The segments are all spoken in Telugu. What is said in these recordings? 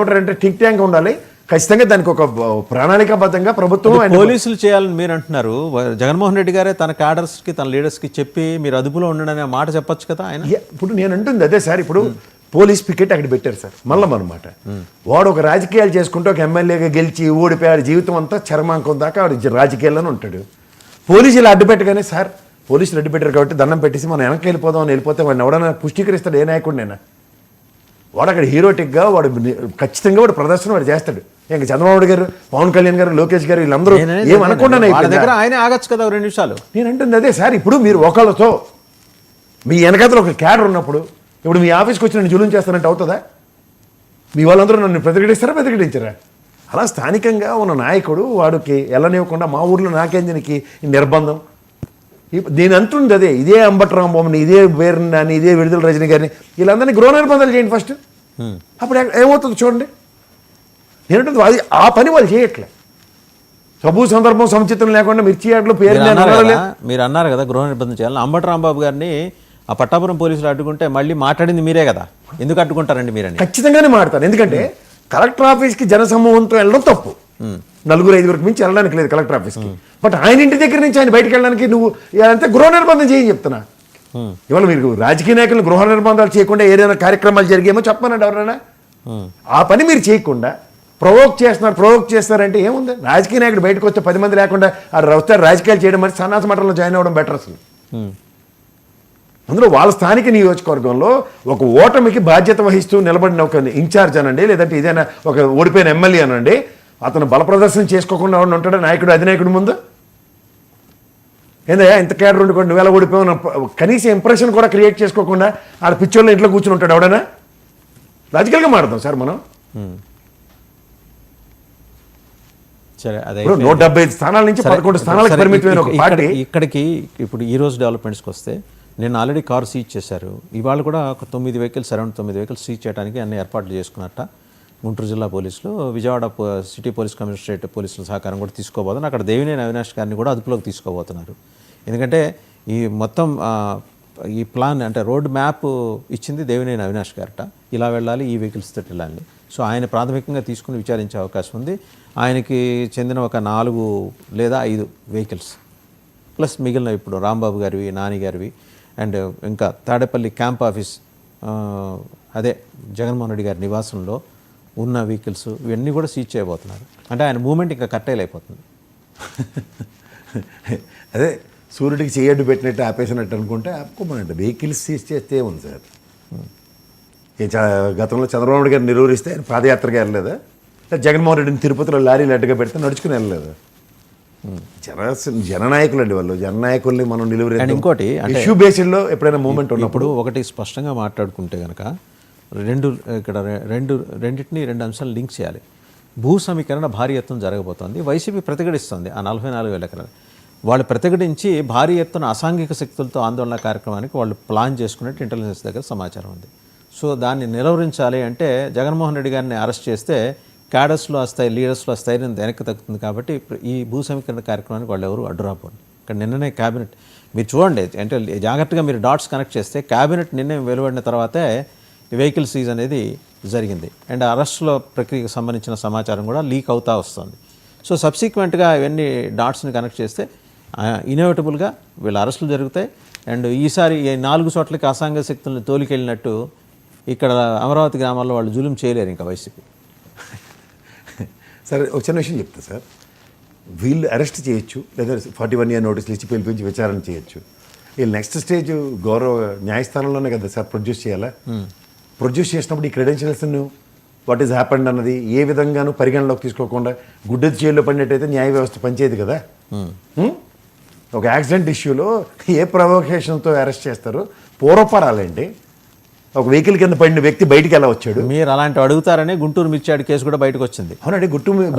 అంటే థింక్ ట్యాంక్ ఉండాలి, ఖచ్చితంగా దానికి ఒక ప్రణాళికాబద్ధంగా ప్రభుత్వం పోలీసులు చేయాలని మీరు అంటున్నారు. జగన్మోహన్ రెడ్డి గారే తన క్యాడర్స్కి తన లీడర్స్కి చెప్పి మీరు అదుపులో ఉండండి అనే మాట చెప్పొచ్చు కదా ఆయన. ఇప్పుడు నేను అంటుంది అదే సార్, ఇప్పుడు పోలీస్ పికెట్ అక్కడ పెట్టారు సార్, మల్లం అనమాట. వాడు ఒక రాజకీయాలు చేసుకుంటూ ఒక ఎమ్మెల్యేగా గెలిచి ఓడిపోయాడు, జీవితం అంతా చర్మాంకం దాకా వాడు రాజకీయాల్లోనే ఉంటాడు. పోలీసులు అడ్డుపెట్టగానే సార్ పోలీసులు అడ్డుపెట్టారు కాబట్టి దండం పెట్టేసి మనం వెనక్కి వెళ్ళిపోదాం అని వెళ్ళిపోతే వాడిని ఎవడన్నా పుష్టీకరిస్తాడు ఏ నాయకుడినైనా. వాడు అక్కడ హీరోటిక్గా వాడు ఖచ్చితంగా వాడు ప్రదర్శన వాడు చేస్తాడు. ఇంకా చంద్రబాబు గారు, పవన్ కళ్యాణ్ గారు, లోకేష్ గారు వీళ్ళందరూ ఏమనకుండా ఆయన ఆగచ్చు కదా 2 నిమిషాలు. నేను అంటుంది అదే సార్, ఇప్పుడు మీరు ఒకళ్ళతో మీ వెనకాతలో ఒక క్యాడర్ ఉన్నప్పుడు ఇప్పుడు మీ ఆఫీస్కి వచ్చి నేను జులుం చేస్తానంటే అవుతుందా? మీ వాళ్ళందరూ నన్ను ప్రతిఘటించరా? అలా స్థానికంగా ఉన్న నాయకుడు వాడికి వెళ్ళనివ్వకుండా మా ఊర్లో నాకేందునికి నిర్బంధం. నేను అంటుంది అదే, ఇదే అంబట్రాంబొమ్మని, ఇదే వేరుని, ఇదే విడుదల రజని గారిని వీళ్ళందరినీ గృహ నిర్బంధాలు చేయండి ఫస్ట్. అప్పుడు ఏమవుతుంది చూడండి. నేనంటుంది అది ఆ పని వాళ్ళు చేయట్లే. సబూ సందర్భం సముచితం లేకుండా మిర్చి ఆటలు పేరు మీరు అన్నారు కదా గృహ నిర్బంధం చేయాలని. అంబట్రాంబాబు గారిని ఆ పట్టాపురం పోలీసులు అడ్డుకుంటే మళ్ళీ మాట్లాడింది మీరే కదా, ఎందుకు అడ్డుకుంటారండి మీరని? ఖచ్చితంగానే మాట్లాడతాను. ఎందుకంటే కలెక్టర్ ఆఫీస్కి జనసమూహంతో వెళ్ళడం తప్పు. 4-5 మించి వెళ్ళడానికి లేదు కలెక్టర్ ఆఫీస్కి. బట్ ఆయన ఇంటి దగ్గర నుంచి ఆయన బయటకు వెళ్ళడానికి నువ్వు అంతే గృహ నిర్బంధం చేయని చెప్తున్నా. ఇవాళ మీరు రాజకీయ నాయకులు గృహ నిర్బంధాలు చేయకుండా ఏదైనా కార్యక్రమాలు జరిగేమో చెప్పమనండి ఎవరైనా. ఆ పని మీరు చేయకుండా ప్రొవోక్ చేస్తున్నారంటే ఏముంది? రాజకీయ నాయకుడు బయటకు వస్తే 10 మంది లేకుండా వస్తారు రాజకీయాలు చేయడం, మరి సన్నాస మఠంలో జాయిన్ అవ్వడం బెటర్ అసలు. అందులో వాళ్ళ స్థానిక నియోజకవర్గంలో ఒక ఓటమికి బాధ్యత వహిస్తూ నిలబడిన ఒక ఇన్ఛార్జ్ అనండి, లేదంటే ఏదైనా ఒక ఓడిపోయిన ఎమ్మెల్యే అనండి, అతను బల ప్రదర్శన చేసుకోకుండా ఉంటాడు నాయకుడు, అధినాయకుడు ముందు. ఏందయ్యా ఇంత క్యాడర్ ఉండుకోండి నువ్వు ఎలా ఓడిపోయావు కనీసం ఇంప్రెషన్ కూడా క్రియేట్ చేసుకోకుండా ఆడ పిచ్చోళ్ళ ఇంట్లో కూర్చుని ఉంటాడు ఎవడైనా. రాజకీయాలుగా మాడతాం సార్ మనం. సరే, అదే 175 స్థానాల నుంచి 11 స్థానాలకు పరిమితమైన ఒక పార్టీ ఇక్కడికి ఇప్పుడు ఈ రోజు డెవలప్మెంట్స్కి వస్తే నేను ఆల్రెడీ కారు సీజ్ చేశారు. ఇవాళ కూడా ఒక 9 వెహికల్స్, అరౌండ్ 9 వెహికల్స్ సీజ్ చేయడానికి అన్ని ఏర్పాట్లు చేసుకున్నట్ట గుంటూరు జిల్లా పోలీసులు. విజయవాడ సిటీ పోలీస్ కమిషనరేట్ పోలీసుల సహకారం కూడా తీసుకోబోతున్నారు. అక్కడ దేవినేని అవినాష్ గారిని కూడా అదుపులోకి తీసుకోబోతున్నారు. ఎందుకంటే ఈ మొత్తం ఈ ప్లాన్ అంటే రోడ్ మ్యాప్ ఇచ్చింది దేవినేని అవినాష్ గారట. ఇలా వెళ్ళాలి, ఈ వెహికల్స్ తోటి వెళ్ళాలి. సో ఆయన ప్రాథమికంగా తీసుకుని విచారించే అవకాశం ఉంది. ఆయనకి చెందిన ఒక 4 లేదా 5 వెహికల్స్ ప్లస్ మిగిలిన ఇప్పుడు రాంబాబు గారివి, నాని గారివి అండ్ ఇంకా తాడేపల్లి క్యాంప్ ఆఫీస్ అదే జగన్మోహన్ రెడ్డి గారి నివాసంలో ఉన్న వెహికల్స్ ఇవన్నీ కూడా సీజ్ చేయబోతున్నారు. అంటే ఆయన మూమెంట్ ఇంకా కట్టేలు అయిపోతుంది. అదే సూర్యుడికి చేయడ్డు పెట్టినట్టు ఆపేసినట్టు అనుకుంటే ఆపుకోమనండి. వెహికల్స్ సీజ్ చేస్తే ఉంది సార్. గతంలో చంద్రబాబు గారిని నిరూపిస్తే ఆయన పాదయాత్రగా వెళ్ళలేదా? జగన్మోహన్ రెడ్డిని తిరుపతిలో లారీలు అడ్డుగా పెడితే నడుచుకుని వెళ్ళలేదు. జననాయకులు అండి వాళ్ళు. జననాయకుల్ని మనం నిలువరే. ఇంకోటి ఇష్యూ బేస్డ్లో ఎప్పుడైనా మూమెంట్ ఉన్నప్పుడు ఒకటి స్పష్టంగా మాట్లాడుకుంటే కనుక రెండింటిని 2 అంశాలు లింక్ చేయాలి. భూ సమీకరణ భారీ ఎత్తున జరగబోతోంది. వైసీపీ ప్రతిఘటిస్తుంది ఆ 44,000 ఎకరాలు. వాళ్ళు ప్రతిఘటించి భారీ ఎత్తున అసాంఘిక శక్తులతో ఆందోళన కార్యక్రమానికి వాళ్ళు ప్లాన్ చేసుకున్నట్టు ఇంటెలిజెన్స్ దగ్గర సమాచారం ఉంది. సో దాన్ని నిలువరించాలి అంటే జగన్మోహన్ రెడ్డి గారిని అరెస్ట్ చేస్తే క్యాడర్స్లో వస్తాయి, లీడర్స్లో వస్తాయి, వెనక్కి తగ్గుతుంది. కాబట్టి ఈ భూ సమీకరణ కార్యక్రమానికి వాళ్ళు ఎవరు అడ్డురాపోండి. ఇక్కడ నిన్ననే క్యాబినెట్ మీరు చూడండి, అంటే జాగ్రత్తగా మీరు డాట్స్ కనెక్ట్ చేస్తే క్యాబినెట్ నిర్ణయం వెలువడిన తర్వాతే వెహికల్ సీజ్ అనేది జరిగింది. అండ్ అరెస్టుల ప్రక్రియకు సంబంధించిన సమాచారం కూడా లీక్ అవుతూ వస్తుంది. సో సబ్సిక్వెంట్గా ఇవన్నీ డాట్స్ని కనెక్ట్ చేస్తే ఇన్ఎవిటబుల్గా వీళ్ళ అరెస్టులు జరుగుతాయి. అండ్ ఈసారి 4 చోట్లకి అసాంఘిక శక్తులను తోలికెళ్ళినట్టు ఇక్కడ అమరావతి గ్రామాల్లో వాళ్ళు జులుం చేయలేరు ఇంకా వైసీపీ. సరే ఒక చిన్న విషయం చెప్తా సార్. వీళ్ళు అరెస్ట్ చేయొచ్చు, లేదా 41 year నోటీసులు ఇచ్చి పిలిపించి విచారణ చేయొచ్చు. వీళ్ళు నెక్స్ట్ స్టేజ్ గౌరవ న్యాయస్థానంలోనే కదా సార్ ప్రొడ్యూస్ చేయాలా. ప్రొడ్యూస్ చేసినప్పుడు ఈ క్రెడెన్షియల్స్ను వాట్ ఈజ్ హ్యాపెండ్ అన్నది ఏ విధంగానూ పరిగణలోకి తీసుకోకుండా గుడ్డెది జైల్లో పడినట్టయితే న్యాయ వ్యవస్థ పనిచేయదు కదా. ఒక యాక్సిడెంట్ ఇష్యూలో ఏ ప్రొవోకేషన్తో అరెస్ట్ చేస్తారు? పూర్వపరాలండి. ఒక వెహికల్ కింద పడిన వ్యక్తి బయటికి ఎలా వచ్చాడు? మీరు అలాంటి అడుగుతారని గుంటూరు మిర్చాడు కేసు కూడా బయటకు వచ్చింది. అవునండి,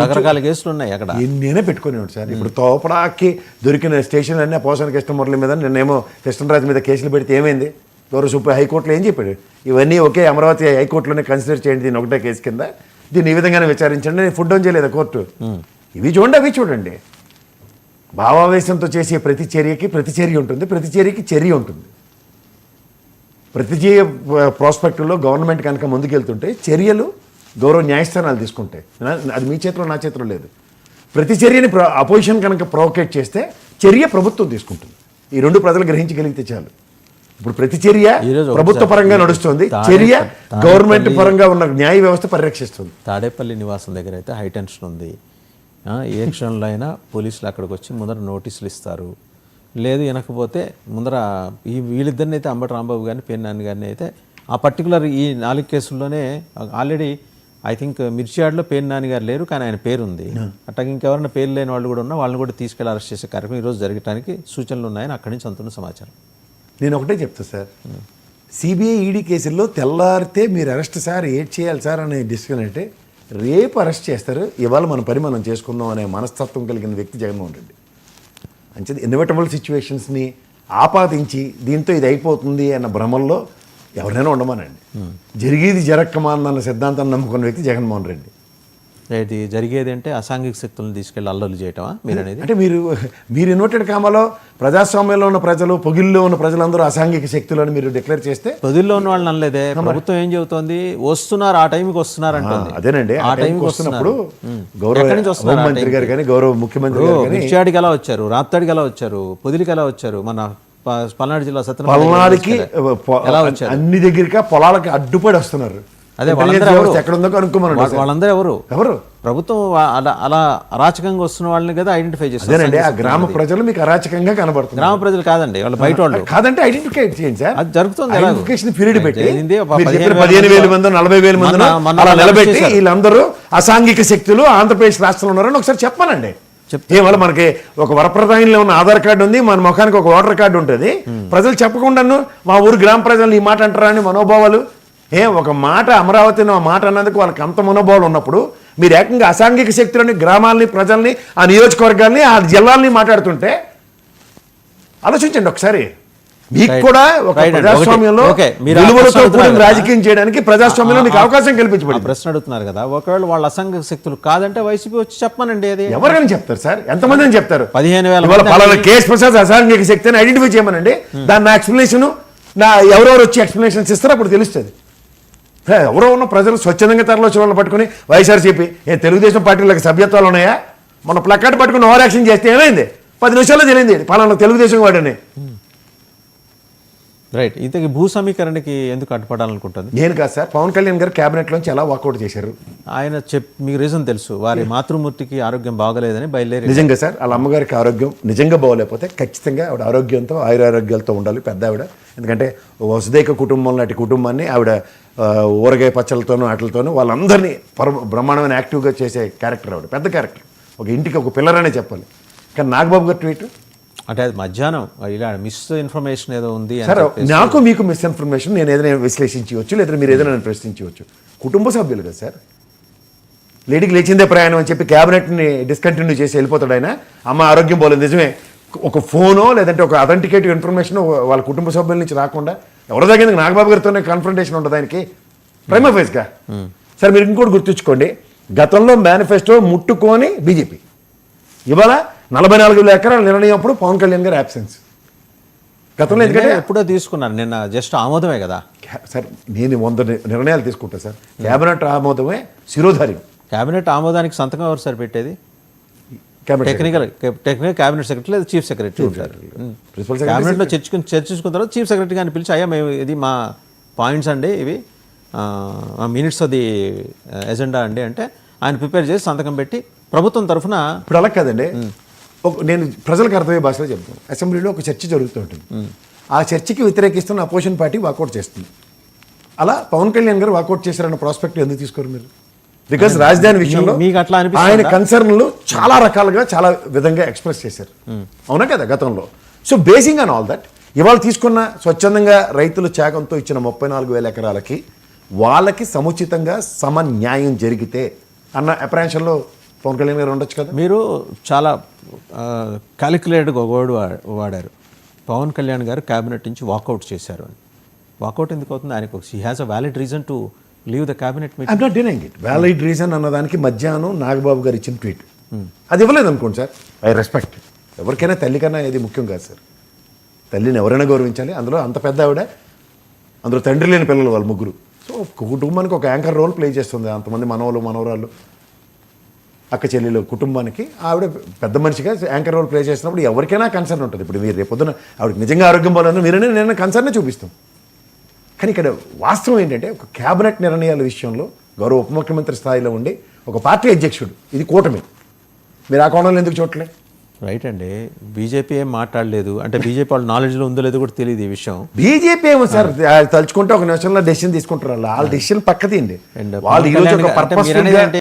రకరకాల కేసులు ఉన్నాయి అక్కడ. నేనే పెట్టుకునేవాడు సార్. ఇప్పుడు తోపడాకి దొరికిన స్టేషన్లు అన్నీ పోసాన కృష్ణమురళి మీద, నిన్నేమో కృష్ణరాజు మీద కేసులు పెడితే ఏమైంది? గౌరవ సుప్రీం హైకోర్టులో ఏం చెప్పాడు? ఇవన్నీ ఒకే అమరావతి హైకోర్టులోనే కన్సిడర్ చేయండి, దీన్ని ఒకటే కేసు కింద, దీన్ని ఈ విధంగానే విచారించండి. నేను ఫుడ్ ఆన్ చేయలేదు కోర్టు. ఇవి చూడండి, అవి చూడండి. భావావేశంతో చేసే ప్రతి చర్యకి ప్రతిచర్య ఉంటుంది, ప్రతి చర్యకి చర్య ఉంటుంది. ప్రతిచర్య ప్రాస్పెక్టుల్లో గవర్నమెంట్ కనుక ముందుకెళ్తుంటే చర్యలు గౌరవ న్యాయస్థానాలు తీసుకుంటే అది మీ చేతిలో నా చేతిలో లేదు. ప్రతి చర్యని అపోజిషన్ కనుక ప్రొవోకేట్ చేస్తే చర్య ప్రభుత్వం తీసుకుంటుంది. ఈ రెండు ప్రజలు గ్రహించగలిగితే చాలు. ఇప్పుడు ప్రతి చర్య ప్రభుత్వ పరంగా నడుస్తుంది, చర్య గవర్నమెంట్ పరంగా ఉన్న న్యాయ వ్యవస్థ పరిరక్షిస్తుంది. తాడేపల్లి నివాసం దగ్గర అయితే హై టెన్షన్ ఉంది. ఏ క్షణంలో అయినా పోలీసులు అక్కడికి వచ్చి ముందర నోటీసులు ఇస్తారు. లేదు వినకపోతే ముందర వీళ్ళిద్దరిని అయితే అంబటి రాంబాబు గారిని పేరు నాని గారిని అయితే ఆ పర్టికులర్ ఈ 4 కేసుల్లోనే ఆల్రెడీ ఐ థింక్ మిర్చియాడ్లో పేరు నాని గారు లేరు, కానీ ఆయన పేరు ఉంది. అట్లాగే ఇంకెవరైనా పేరు లేని వాళ్ళు కూడా ఉన్నా వాళ్ళని కూడా తీసుకెళ్ళి అరెస్ట్ చేసే కార్యక్రమం ఈరోజు జరగడానికి సూచనలు ఉన్నాయని అక్కడి నుంచి అందుతున్న సమాచారం. నేను ఒకటే చెప్తా సార్, సిబిఐ ఈడీ కేసుల్లో తెల్లారితే మీరు అరెస్ట్ సార్ ఏడ్ చేయాలి సార్ అనే డిసిషన్ అంటే రేపు అరెస్ట్ చేస్తారు, ఇవాళ మన పని మనం చేసుకుందాం అనే మనస్తత్వం కలిగిన వ్యక్తి జగన్మోహన్ రెడ్డి. అంచేది ఇన్ఎవిటబుల్ సిచ్యువేషన్స్ని ఆపాదించి దీంతో ఇది అయిపోతుంది అన్న భ్రమంలో ఎవరైనా ఉండమనండి. జరిగేది జరక్కమానన్న సిద్ధాంతాన్ని నమ్ముకున్న వ్యక్తి జగన్మోహన్ రెడ్డి. ఇది జరిగేది అంటే అసాంఘిక శక్తులను తీసుకెళ్ళి అల్లర్లు చేయటమా మీరు అనేది? అంటే మీరు ఇన్వర్టెడ్ కామాలో ప్రజాస్వామ్యంలో ఉన్న ప్రజలు, పొగిల్లో ఉన్న ప్రజలందరూ అసాంఘిక శక్తులు అని మీరు డిక్లేర్ చేస్తే పొదిల్లో ఉన్న వాళ్ళని అనలేదే. ప్రభుత్వం ఏం చెబుతోంది, వస్తున్నారు ఆ టైంకి వస్తున్నారు అంటుంది. అదేనండి, ఆ టైంకి వస్తున్నప్పుడు గౌరవ హోంమంత్రి గారు కానీ గౌరవ ముఖ్యమంత్రి గారు కానీ మిర్చియాడికి ఎలా వచ్చారు, రాప్తాడికి ఎలా వచ్చారు, పొదిలికి ఎలా వచ్చారు, మన పల్నాడు జిల్లా పల్నాడుకి ఎలా వచ్చారు, అన్ని దగ్గరికి పొలాలకి అడ్డుపడి వస్తున్నారు. అదే ఎక్కడ ఉందో కనుక్కోమని. వాళ్ళందరూ ఎవరు? ప్రభుత్వం అలా అరాచకంగా వస్తున్న వాళ్ళని కదా ఐడెంటిఫై చేస్తారు. ఆ గ్రామ ప్రజలు మీకు అరాచకంగా కనబడుతుంది. గ్రామ ప్రజలు కాదండి, వాళ్ళు బయట వాళ్ళు కాదంటే ఐడెంటిఫై చేయండి సార్. అది జరుగుతుంది. ఐడెంటిఫికేషన్ పీరియడ్ పెట్టి 15,000 మంది 40,000 మంది అలా నిలబెట్టి వీళ్ళందరూ అసాంఘిక శక్తులు ఆంధ్రప్రదేశ్ రాష్ట్రంలో ఉన్నారని ఒకసారి చెప్పానండి. ఇవాళ మనకి ఒక వరప్రదాయంలో ఉన్న ఆధార్ కార్డు ఉంది, మన ముఖానికి ఒక ఓటర్ కార్డు ఉంటుంది. ప్రజలు చెప్పకుండాను మా ఊరు గ్రామ ప్రజలు ఈ మాట అంటారా అని మనోభావాలు. ఒక మాట అమరావతిని ఆ మాట అన్నందుకు వాళ్ళకి అంత మనోభావాలు ఉన్నప్పుడు మీరు ఏకంగా అసాంఘిక శక్తులని, గ్రామాలని, ప్రజల్ని, ఆ నియోజకవర్గాల్ని, ఆ జిల్లాల్ని మాట్లాడుతుంటే ఆలోచించండి ఒకసారి. మీకు కూడా ఒక ప్రజాస్వామ్యంలో విలువలతో కూడిన రాజకీయం చేయడానికి ప్రజాస్వామ్యంలో మీకు అవకాశం కల్పించబడింది. ప్రశ్న అడుగుతున్నారు కదా, ఒకవేళ వాళ్ళ అసాంఘిక శక్తులు కాదంటే వైసీపీ వచ్చి చెప్పమనండి. అది ఎవరికైనా చెప్తారు సార్, ఎంతమంది అని చెప్తారు. 15,000 కేఎస్ ప్రసాద్ అసాంఘిక శక్తిని ఐడెంటిఫై చేయమనండి. దాని నా ఎక్స్ప్లెనేషన్ ఎవరెవరు వచ్చి ఎక్స్ప్లెనేషన్స్ ఇస్తారో అప్పుడు తెలుస్తుంది. ఎవరో ఉన్న ప్రజలు స్వచ్ఛందంగా తరలో చూడాలని పట్టుకుని వైఎస్ఆర్సీపీ తెలుగుదేశం పార్టీలకు సభ్యత్వాలు ఉన్నాయా? మన ప్లకార్డ్ పట్టుకుని ఓవర్ యాక్షన్ చేస్తే ఏమైంది? 10 నిమిషాల్లో తెలియంది పలానా తెలుగుదేశం వాడని. రైట్. ఇంతకీ భూ సమీకరణకి ఎందుకు అడ్డుపడాలనుకుంటుంది? నేను కాదు సార్, పవన్ కళ్యాణ్ గారు క్యాబినెట్లోంచి ఎలా వాకౌట్ చేశారు ఆయన మీకు రీజన్ తెలుసు. వారి మాతృమూర్తికి ఆరోగ్యం బాగలేదని బయలుదేరి. నిజంగా సార్, వాళ్ళ అమ్మగారికి ఆరోగ్యం నిజంగా బాగోలేకపోతే ఖచ్చితంగా ఆవిడ ఆరోగ్యంతో ఆయురారోగ్యాలతో ఉండాలి పెద్ద ఆవిడ. ఎందుకంటే వసుదైక కుటుంబం లాంటి కుటుంబాన్ని ఆవిడ ఊరగాయ పచ్చలతోనూ వాటితోనూ వాళ్ళందరినీ బ్రహ్మాండమైన యాక్టివ్గా చేసే క్యారెక్టర్ ఆవిడ, పెద్ద క్యారెక్టర్. ఒక ఇంటికి ఒక పిల్లర్ అనే చెప్పాలి. కానీ నాగబాబు గారు ట్వీట్ అంటే అది మధ్యాహ్నం ఇలా మిస్ ఇన్ఫర్మేషన్ ఏదో ఉంది సార్. నాకు మీకు మిస్ఇన్ఫర్మేషన్ నేను ఏదైనా విశ్లేషించవచ్చు, లేదా మీరు ఏదైనా ప్రశ్నించవచ్చు. కుటుంబ సభ్యులు కదా సార్. లేడీకి లేచిందే ప్రయాణం అని చెప్పి క్యాబినెట్ని డిస్కంటిన్యూ చేసి వెళ్ళిపోతాడు ఆయన. అమ్మ ఆరోగ్యం పోలేదు నిజమే, ఒక ఫోనో లేదంటే ఒక అథెంటికేటివ్ ఇన్ఫర్మేషన్ వాళ్ళ కుటుంబ సభ్యుల నుంచి రాకుండా ఎవరో దగ్గర నాగబాబు గారితోనే కాన్ఫరంటేషన్ ఉంటుంది ఆయనకి ప్రైమా ఫేస్గా. సార్ మీరు ఇంకోటి గుర్తుంచుకోండి, గతంలో మేనిఫెస్టో ముట్టుకొని బీజేపీ, ఇవాళ 44,000 ఎకరాల నిర్ణయం అప్పుడు పవన్ కళ్యాణ్ గారు యాబ్సెన్స్. గతంలో ఎందుకంటే ఎప్పుడో తీసుకున్నారు, నిన్న జస్ట్ ఆమోదమే కదా సార్. నేను 100 నిర్ణయాలు తీసుకుంటా సార్, క్యాబినెట్ ఆమోదమే శిరోధారి. క్యాబినెట్ ఆమోదానికి సంతకం ఎవరు సార్ పెట్టేది? టెక్నికల్ క్యాబినెట్ సెక్రటరీ లేదా చీఫ్ సెక్రటరీ ఉంటారు. క్యాబినెట్లో చర్చించుకున్న తర్వాత చీఫ్ సెక్రటరీ గారిని పిలిచి అయ్యా మేము ఇది మా పాయింట్స్ అండి, ఇవి మా మినిట్స్ ఆఫ్ ది ఎజెండా అండి అంటే ఆయన ప్రిపేర్ చేసి సంతకం పెట్టి ప్రభుత్వం తరఫున. ఇప్పుడు అలా కాదండి, నేను ప్రజలకు అర్థమయ్యే భాషలో చెప్తాను. అసెంబ్లీలో ఒక చర్చ జరుగుతూ ఉంటుంది, ఆ చర్చకి వ్యతిరేకిస్తున్న అపోజిషన్ పార్టీ వాకౌట్ చేస్తుంది. అలా పవన్ కళ్యాణ్ గారు వాకౌట్ చేశారన్న ప్రాస్పెక్ట్ ఎందుకు తీసుకోరు మీరు? బికాస్ రాజధాని విషయంలో ఆయన కన్సర్న్లు చాలా రకాలుగా చాలా విధంగా ఎక్స్ప్రెస్ చేశారు, అవునా కదా గతంలో. So basing on all that ఇవాళ తీసుకున్న స్వచ్ఛందంగా రైతుల త్యాగంతో ఇచ్చిన 34,000 ఎకరాలకి వాళ్ళకి సముచితంగా సమన్యాయం జరిగితే అన్న అప్రహెన్షన్లో పవన్ కళ్యాణ్ గారు ఉండొచ్చు కదా. మీరు చాలా క్యాలిక్యులేటెడ్గా ఒక వర్డ్ వాడారు, పవన్ కళ్యాణ్ గారు క్యాబినెట్ నుంచి వాకౌట్ చేశారు అని. వాకౌట్ ఎందుకు అవుతుంది? ఆయనకు he has a valid reason to leave the cabinet meeting. I'm not denying it. Valid reason అన్నదానికి మధ్యాహ్నం నాగబాబు గారు ఇచ్చిన ట్వీట్ అది ఇవ్వలేదు అనుకోండి సార్, ఐ రెస్పెక్ట్. ఎవరికైనా తల్లి కన్నా ఇది ముఖ్యం కాదు సార్. తల్లిని ఎవరైనా గౌరవించాలి, అందులో అంత పెద్ద ఆవిడ, అందులో తండ్రి లేని పిల్లలు వాళ్ళు ముగ్గురు. సో సో కుటుంబానికి ఒక యాంకర్ రోల్ ప్లే చేస్తుంది. అంతమంది మనవలు మనవరాళ్ళు అక్క చెల్లెలు కుటుంబానికి ఆవిడ పెద్ద మనిషిగా యాంకర్ రోల్ ప్లే చేసినప్పుడు ఎవరికైనా కన్సర్న్ ఉంటుంది. ఇప్పుడు మీరు రేపొద్దున ఆవిడకి నిజంగా ఆరోగ్యం బాగాలని మీరనే నేను కన్సర్నే చూపిస్తాం. కానీ ఇక్కడ వాస్తవం ఏంటంటే ఒక క్యాబినెట్ నిర్ణయాల విషయంలో గౌరవ ఉప ముఖ్యమంత్రి స్థాయిలో ఉండి ఒక పార్టీ అధ్యక్షుడు, ఇది కూటమి, మీరు ఆ కోణంలో ఎందుకు చూడలే? రైట్ అండి. బీజేపీ ఏం మాట్లాడలేదు అంటే బీజేపీ వాళ్ళు నాలెడ్జ్లో ఉందో లేదో కూడా తెలియదు ఈ విషయం. బీజేపీ ఏమో సార్ తలుచుకుంటే ఒక నిమిషంలో డెసిషన్ తీసుకుంటారు. వాళ్ళ డెసిషన్ పక్కది అండి. And వాళ్ళు ఈరోజు ఒక అంటే పర్పస్ మీరు అనేది